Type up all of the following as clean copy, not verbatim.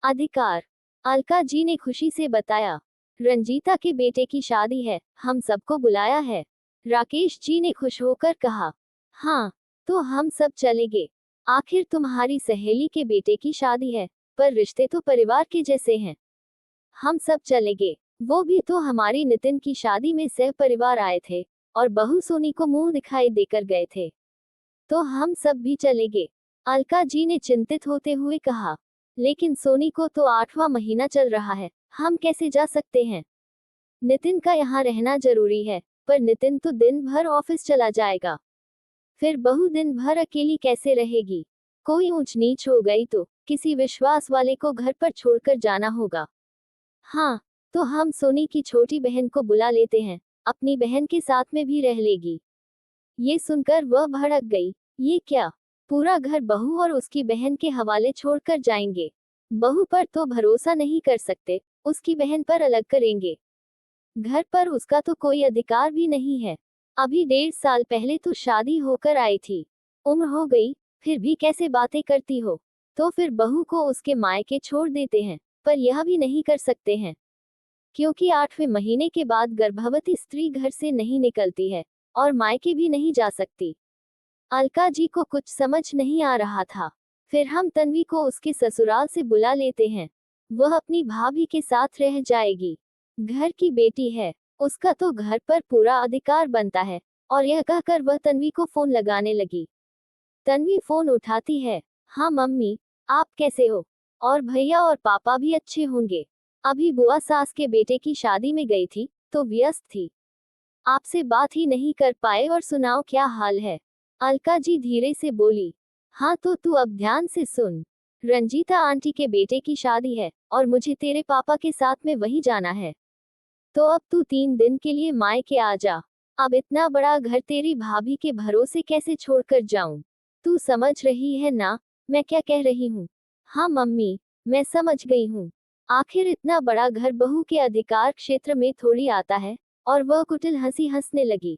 अधिकार। अलका जी ने खुशी से बताया, रंजीता के बेटे की शादी है, हम सबको बुलाया है। राकेश जी ने खुश होकर कहा, हाँ, तो हम सब चलेंगे। आखिर तुम्हारी सहेली के बेटे की शादी है, पर रिश्ते तो परिवार के जैसे हैं। हम सब चलेंगे। वो भी तो हमारी नितिन की शादी में सह परिवार आए थे, और बहू सोनी को मुंह दिखाई देकर गए थे। तो हम सब भी चलेंगे। अलका जी ने चिंतित होते हुए कहा, लेकिन सोनी को तो 8वां महीना चल रहा है, हम कैसे जा सकते हैं? नितिन का यहाँ रहना जरूरी है, पर नितिन तो दिन भर ऑफिस चला जाएगा। फिर बहू दिन भर अकेली कैसे रहेगी? कोई ऊंच नीच हो गई तो किसी विश्वास वाले को घर पर छोड़कर जाना होगा। हाँ, तो हम सोनी की छोटी बहन को बुला लेते हैं, अपनी बहन के साथ में भी रह लेगी। ये सुनकर वह भड़क गई, ये क्या? पूरा घर बहू और उसकी बहन के हवाले छोड़कर जाएंगे? बहू पर तो भरोसा नहीं कर सकते, उसकी बहन पर अलग करेंगे। घर पर उसका तो कोई अधिकार भी नहीं है। अभी 1.5 साल पहले तो शादी होकर आई थी। उम्र हो गई, फिर भी कैसे बातें करती हो? तो फिर बहू को उसके मायके छोड़ देते हैं, पर यह भी नहीं कर सकते हैं, क्योंकि 8वें महीने के बाद गर्भवती स्त्री घर से नहीं निकलती है, और मायके भी नहीं जा सकती। अलका जी को कुछ समझ नहीं आ रहा था। फिर हम तन्वी को उसके ससुराल से बुला लेते हैं, वह अपनी भाभी के साथ रह जाएगी। घर की बेटी है, उसका तो घर पर पूरा अधिकार बनता है। और यह कहकर वह तन्वी को फोन लगाने लगी। तन्वी फोन उठाती है, हाँ मम्मी, आप कैसे हो? और भैया और पापा भी अच्छे होंगे। अभी बुआ सास के बेटे की शादी में गई थी, तो व्यस्त थी, आपसे बात ही नहीं कर पाए। और सुनाओ क्या हाल है? अलका जी धीरे से बोली, हाँ तो तू अब ध्यान से सुन। रंजीता आंटी के बेटे की शादी है, और मुझे तेरे पापा के साथ में वहीं जाना है। तो अब तू 3 दिन के लिए मायके आ जा। अब इतना बड़ा घर तेरी भाभी के भरोसे कैसे छोड़कर जाऊं? तू समझ रही है ना मैं क्या कह रही हूँ? हाँ मम्मी, मैं समझ गई हूँ। आखिर इतना बड़ा घर बहू के अधिकार क्षेत्र में थोड़ी आता है। और वह कुटिल हंसी हंसने लगी।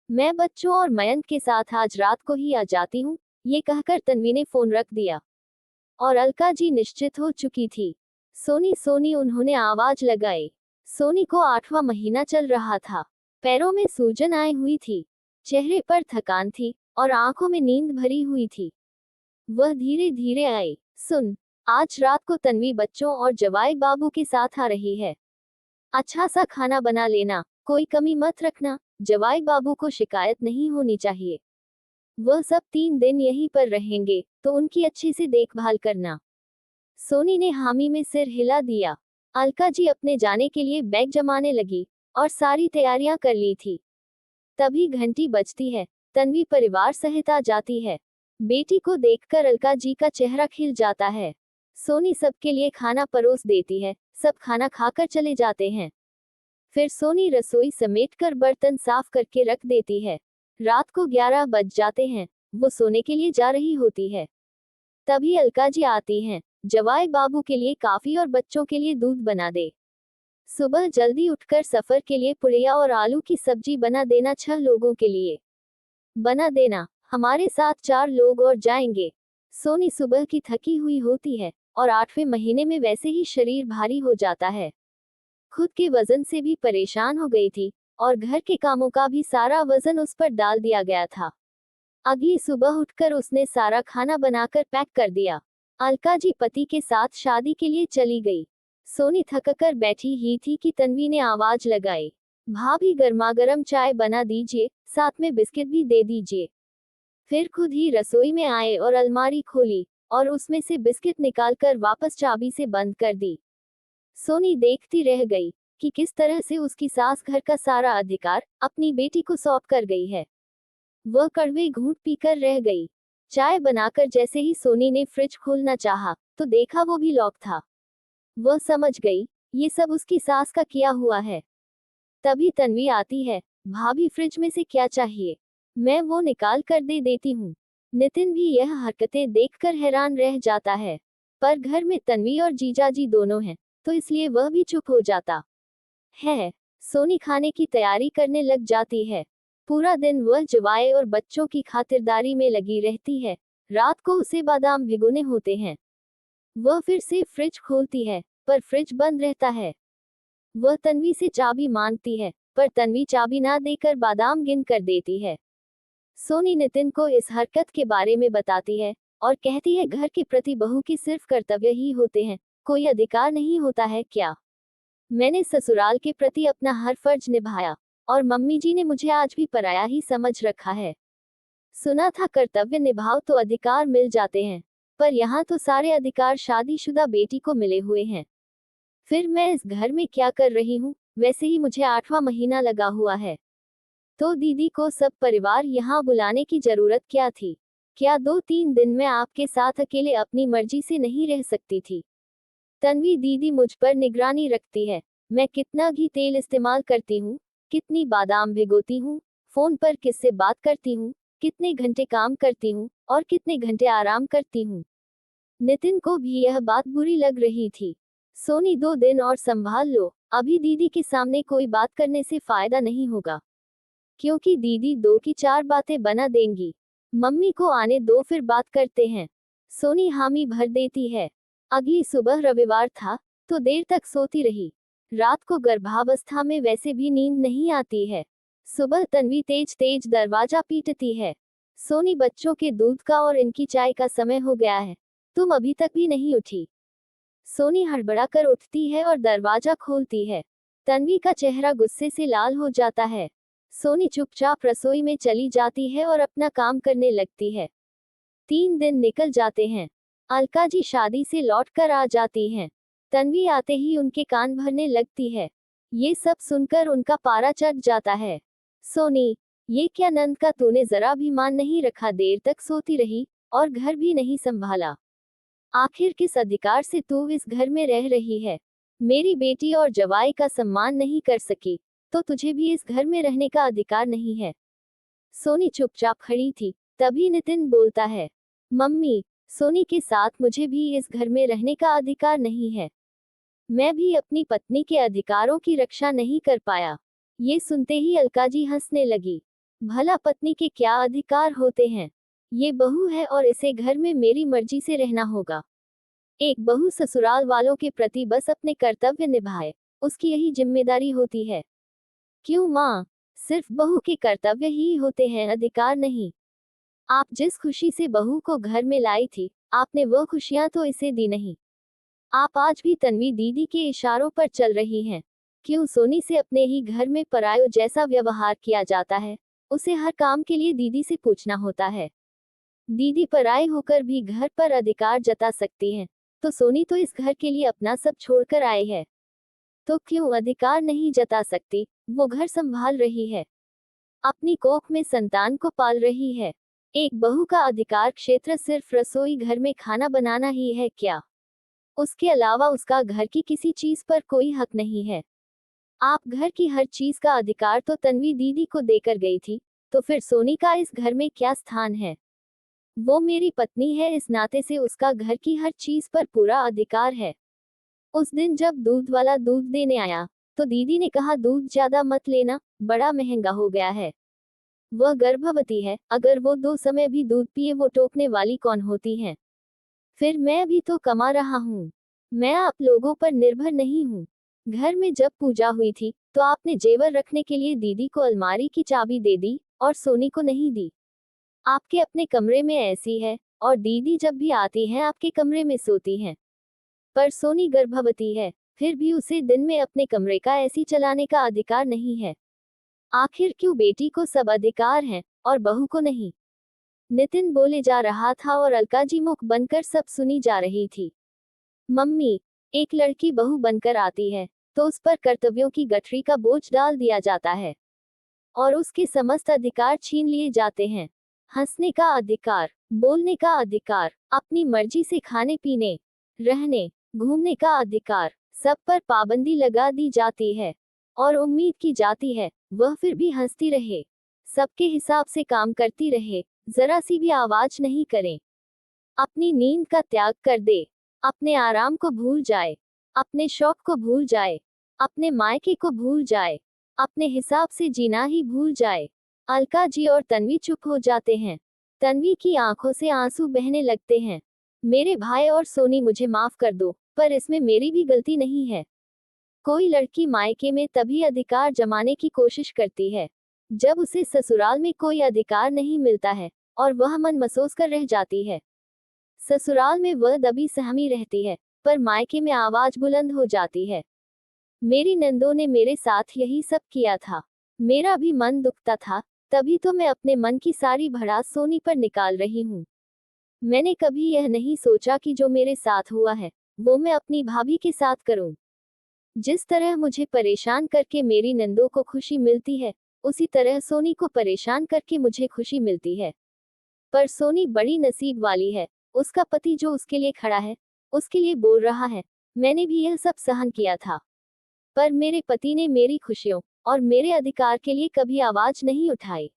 मैं बच्चों और मयंक के साथ आज रात को ही आ जाती हूँ, ये कहकर तन्वी ने फोन रख दिया। और अलका जी निश्चित हो चुकी थी। सोनी सोनी उन्होंने आवाज लगाई। सोनी को 8वां महीना चल रहा था। पैरों में सूजन आई हुई थी, चेहरे पर थकान थी, और आंखों में नींद भरी हुई थी। वह धीरे धीरे आई। सुन, आज रात को तन्वी बच्चों और जवाई बाबू के साथ आ रही है। अच्छा सा खाना बना लेना, कोई कमी मत रखना, जवाई बाबू को शिकायत नहीं होनी चाहिए। वह सब 3 दिन यहीं पर रहेंगे, तो उनकी अच्छे से देखभाल करना। सोनी ने हामी में सिर हिला दिया। अलका जी अपने जाने के लिए बैग जमाने लगी, और सारी तैयारियां कर ली थी। तभी घंटी बजती है, तन्वी परिवार सहित आ जाती है। बेटी को देखकर अलका जी का चेहरा खिल जाता है। सोनी सबके लिए खाना परोस देती है, सब खाना खाकर चले जाते हैं। फिर सोनी रसोई समेटकर बर्तन साफ करके रख देती है। रात को 11 बज जाते हैं, वो सोने के लिए जा रही होती है। तभी अलका जी आती हैं, जवाई बाबू के लिए काफी और बच्चों के लिए दूध बना दे। सुबह जल्दी उठकर सफर के लिए पुड़िया और आलू की सब्जी बना देना, 6 लोगों के लिए बना देना। हमारे साथ 4 लोग और जाएंगे। सोनी सुबह की थकी हुई होती है, और 8वें महीने में वैसे ही शरीर भारी हो जाता है। खुद के वजन से भी परेशान हो गई थी, और घर के कामों का भी सारा वजन उस पर डाल दिया गया था। अगली सुबह उठकर उसने सारा खाना बनाकर पैक कर दिया। अलका जी पति के साथ शादी के लिए चली गई। सोनी थककर बैठी ही थी कि तन्वी ने आवाज लगाई, भाभी गर्मागर्म चाय बना दीजिए, साथ में बिस्किट भी दे दीजिए। फिर खुद ही रसोई में आए और अलमारी खोली, और उसमें से बिस्किट निकालकर वापस चाबी से बंद कर दी। सोनी देखती रह गई कि किस तरह से उसकी सास घर का सारा अधिकार अपनी बेटी को सौंप कर गई है। वह कड़वे घूंट पीकर रह गई। चाय बनाकर जैसे ही सोनी ने फ्रिज खोलना चाहा, तो देखा वो भी लॉक था। वह समझ गई, ये सब उसकी सास का किया हुआ है। तभी तन्वी आती है, भाभी फ्रिज में से क्या चाहिए, मैं वो निकाल कर दे देती हूँ। नितिन भी यह हरकतें देखकर हैरान रह जाता है, पर घर में तन्वी और जीजाजी दोनों हैं, तो इसलिए वह भी चुप हो जाता है। सोनी खाने की तैयारी करने लग जाती है। पूरा दिन वह जवाई और बच्चों की खातिरदारी में लगी रहती है। रात को उसे बादाम भिगोने होते हैं। वह फिर से फ्रिज खोलती है, पर फ्रिज बंद रहता है। वह तन्वी से चाबी मांगती है, पर तन्वी चाबी ना देकर बादाम गिन कर देती है। सोनी नितिन को इस हरकत के बारे में बताती है और कहती है, घर के प्रति बहू के सिर्फ कर्तव्य ही होते हैं, कोई अधिकार नहीं होता है क्या? मैंने ससुराल के प्रति अपना हर फर्ज निभाया और मम्मी जी ने मुझे आज भी पराया ही समझ रखा है। सुना था कर्तव्य निभाओ तो अधिकार मिल जाते हैं, पर यहाँ तो सारे अधिकार शादीशुदा बेटी को मिले हुए हैं। फिर मैं इस घर में क्या कर रही हूँ? वैसे ही मुझे 8वां महीना लगा हुआ है, तो दीदी को सब परिवार यहाँ बुलाने की जरूरत क्या थी? क्या 2-3 दिन मैं आपके साथ अकेले अपनी मर्जी से नहीं रह सकती थी? तन्वी दीदी मुझ पर निगरानी रखती है, मैं कितना घी तेल इस्तेमाल करती हूँ, कितनी बादाम भिगोती हूँ, फोन पर किससे बात करती हूँ, कितने घंटे काम करती हूँ और कितने घंटे आराम करती हूँ। नितिन को भी यह बात बुरी लग रही थी। सोनी 2 दिन और संभाल लो, अभी दीदी के सामने कोई बात करने से फायदा नहीं होगा, क्योंकि दीदी 2 की 4 बातें बना देंगी। मम्मी को आने दो, फिर बात करते हैं। सोनी हामी भर देती है। अगली सुबह रविवार था, तो देर तक सोती रही। रात को गर्भावस्था में वैसे भी नींद नहीं आती है। सुबह तन्वी तेज तेज दरवाजा पीटती है। सोनी, बच्चों के दूध का और इनकी चाय का समय हो गया है, तुम अभी तक भी नहीं उठी? सोनी हड़बड़ा कर उठती है और दरवाजा खोलती है। तन्वी का चेहरा गुस्से से लाल हो जाता है। सोनी चुपचाप रसोई में चली जाती है और अपना काम करने लगती है। 3 दिन निकल जाते हैं। अलका जी शादी से लौट कर आ जाती हैं। तन्वी आते ही उनके कान भरने लगती है। ये सब सुनकर उनका पारा चढ़ जाता है। सोनी, ये क्या नंद का तूने जरा भी मान नहीं रखा, देर तक सोती रही और घर भी नहीं संभाला। आखिर किस अधिकार से तू इस घर में रह रही है? मेरी बेटी और जवाई का सम्मान नहीं कर सकी, तो तुझे भी इस घर में रहने का अधिकार नहीं है। सोनी चुपचाप खड़ी थी, तभी नितिन बोलता है, मम्मी, सोनी के साथ मुझे भी इस घर में रहने का अधिकार नहीं है। मैं भी अपनी पत्नी के अधिकारों की रक्षा नहीं कर पाया। ये सुनते ही अलका जी हंसने लगी। भला पत्नी के क्या अधिकार होते हैं? ये बहू है और इसे घर में मेरी मर्जी से रहना होगा। एक बहू ससुराल वालों के प्रति बस अपने कर्तव्य निभाए, उसकी यही जिम्मेदारी होती है। क्यों माँ? सिर्फ बहू के कर्तव्य ही होते हैं, अधिकार नहीं। आप जिस खुशी से बहू को घर में लाई थी, आपने वो खुशियां तो इसे दी नहीं। आप आज भी तन्वी दीदी के इशारों पर चल रही हैं। क्यों सोनी से अपने ही घर में परायों जैसा व्यवहार किया जाता है? उसे हर काम के लिए दीदी से पूछना होता है। दीदी पराये होकर भी घर पर अधिकार जता सकती हैं, तो सोनी तो इस घर के लिए अपना सब छोड़कर आई है, तो क्यों अधिकार नहीं जता सकती? वो घर संभाल रही है, अपनी कोख में संतान को पाल रही है। एक बहू का अधिकार क्षेत्र सिर्फ रसोई घर में खाना बनाना ही है क्या? उसके अलावा उसका घर की किसी चीज पर कोई हक नहीं है। आप घर की हर चीज का अधिकार तो तन्वी दीदी को देकर गई थी, तो फिर सोनी का इस घर में क्या स्थान है? वो मेरी पत्नी है, इस नाते से उसका घर की हर चीज पर पूरा अधिकार है। उस दिन जब दूध वाला दूध देने आया, तो दीदी ने कहा, दूध ज्यादा मत लेना, बड़ा महंगा हो गया है। वह गर्भवती है, अगर वो 2 समय भी दूध पिए, वो टोकने वाली कौन होती है? फिर मैं भी तो कमा रहा हूँ, मैं आप लोगों पर निर्भर नहीं हूँ। घर में जब पूजा हुई थी, तो आपने जेवर रखने के लिए दीदी को अलमारी की चाबी दे दी और सोनी को नहीं दी। आपके अपने कमरे में ऐसी है, और दीदी जब भी आती हैं आपके कमरे में सोती हैं। पर सोनी गर्भवती है, फिर भी उसे दिन में अपने कमरे का एसी चलाने का अधिकार नहीं है। आखिर क्यों बेटी को सब अधिकार हैं और बहू को नहीं? नितिन बोले जा रहा था और अलका जी मुख बनकर सब सुनी जा रही थी। मम्मी, एक लड़की बहू बनकर आती है, तो उस पर कर्तव्यों की गठरी का बोझ डाल दिया जाता है और उसके समस्त अधिकार छीन लिए जाते हैं। हंसने का अधिकार, बोलने का अधिकार, अपनी मर्जी से खाने पीने, रहने, घूमने का अधिकार, सब पर पाबंदी लगा दी जाती है और उम्मीद की जाती है वह फिर भी हंसती रहे, सबके हिसाब से काम करती रहे, जरा सी भी आवाज नहीं करे, अपनी नींद का त्याग कर दे, अपने आराम को भूल जाए, अपने शौक को भूल जाए, अपने मायके को भूल जाए, अपने हिसाब से जीना ही भूल जाए। अलका जी और तन्वी चुप हो जाते हैं। तन्वी की आंखों से आंसू बहने लगते हैं। मेरे भाई और सोनी मुझे माफ कर दो, पर इसमें मेरी भी गलती नहीं है। कोई लड़की मायके में तभी अधिकार जमाने की कोशिश करती है जब उसे ससुराल में कोई अधिकार नहीं मिलता है और वह मन महसूस कर रह जाती है। ससुराल में वह दबी सहमी रहती है, पर मायके में आवाज बुलंद हो जाती है। मेरी नंदों ने मेरे साथ यही सब किया था। मेरा भी मन दुखता था, तभी तो मैं अपने मन की सारी भड़ास सोनी पर निकाल रही हूँ। मैंने कभी यह नहीं सोचा कि जो मेरे साथ हुआ है वो मैं अपनी भाभी के साथ करूं। जिस तरह मुझे परेशान करके मेरी नंदों को खुशी मिलती है, उसी तरह सोनी को परेशान करके मुझे खुशी मिलती है। पर सोनी बड़ी नसीब वाली है, उसका पति जो उसके लिए खड़ा है, उसके लिए बोल रहा है। मैंने भी यह सब सहन किया था, पर मेरे पति ने मेरी खुशियों और मेरे अधिकार के लिए कभी आवाज नहीं उठाई।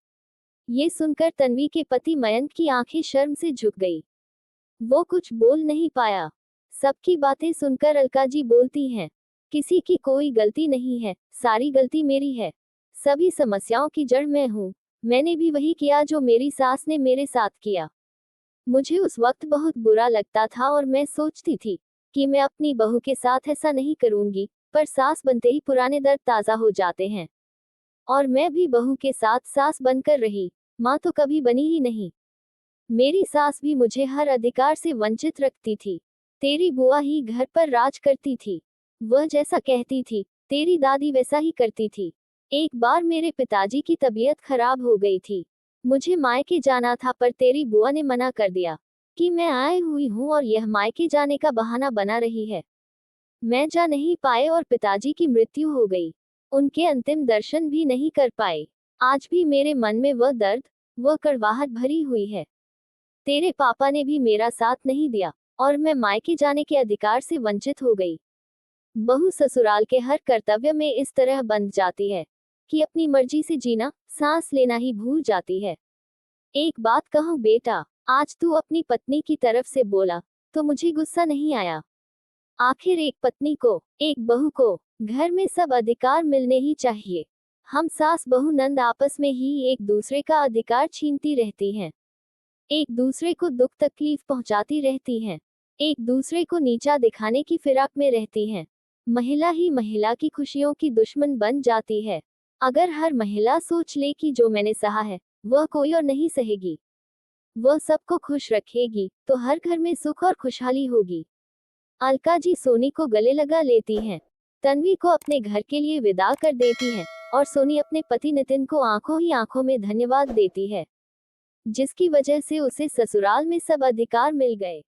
ये सुनकर तन्वी के पति मयंक की आंखें शर्म से झुक गई। वो कुछ बोल नहीं पाया। सबकी बातें सुनकर अलका जी बोलती हैं, किसी की कोई गलती नहीं है, सारी गलती मेरी है। सभी समस्याओं की जड़ मैं हूँ। मैंने भी वही किया जो मेरी सास ने मेरे साथ किया। मुझे उस वक्त बहुत बुरा लगता था और मैं सोचती थी कि मैं अपनी बहू के साथ ऐसा नहीं करूंगी, पर सास बनते ही पुराने दर्द ताज़ा हो जाते हैं। और मैं भी बहू के साथ सास बनकर रही, माँ तो कभी बनी ही नहीं। मेरी सास भी मुझे हर अधिकार से वंचित रखती थी। तेरी बुआ ही घर पर राज करती थी। वह जैसा कहती थी, तेरी दादी वैसा ही करती थी। एक बार मेरे पिताजी की तबीयत खराब हो गई थी। मुझे मायके जाना था, पर तेरी बुआ ने मना कर दिया कि मैं आई हुई हूँ और यह मायके जाने का बहाना बना रही है। मैं जा नहीं पाए और पिताजी की मृत्यु हो गई। उनके अंतिम दर्शन भी नहीं कर पाए। आज भी मेरे मन में वह दर्द, वह कड़वाहट भरी हुई है। तेरे पापा ने भी मेरा साथ नहीं दिया और मैं मायके जाने के अधिकार से वंचित हो गई। बहू ससुराल के हर कर्तव्य में इस तरह बंध जाती है कि अपनी मर्जी से जीना, सांस लेना ही भूल जाती है। एक बात कहूँ बेटा, आज तू अपनी पत्नी की तरफ से बोला तो मुझे गुस्सा नहीं आया। आखिर एक पत्नी को, एक बहू को घर में सब अधिकार मिलने ही चाहिए। हम सास बहू नंद आपस में ही एक दूसरे का अधिकार छीनती रहती हैं, एक दूसरे को दुख तकलीफ पहुंचाती रहती हैं, एक दूसरे को नीचा दिखाने की फिराक में रहती हैं। महिला ही महिला की खुशियों की दुश्मन बन जाती है। अगर हर महिला सोच ले कि जो मैंने सहा है वह कोई और नहीं सहेगी, वह सबको खुश रखेगी, तो हर घर में सुख और खुशहाली होगी। अलका जी सोनी को गले लगा लेती हैं, तन्वी को अपने घर के लिए विदा कर देती हैं और सोनी अपने पति नितिन को आंखों ही आंखों में धन्यवाद देती है, जिसकी वजह से उसे ससुराल में सब अधिकार मिल गए।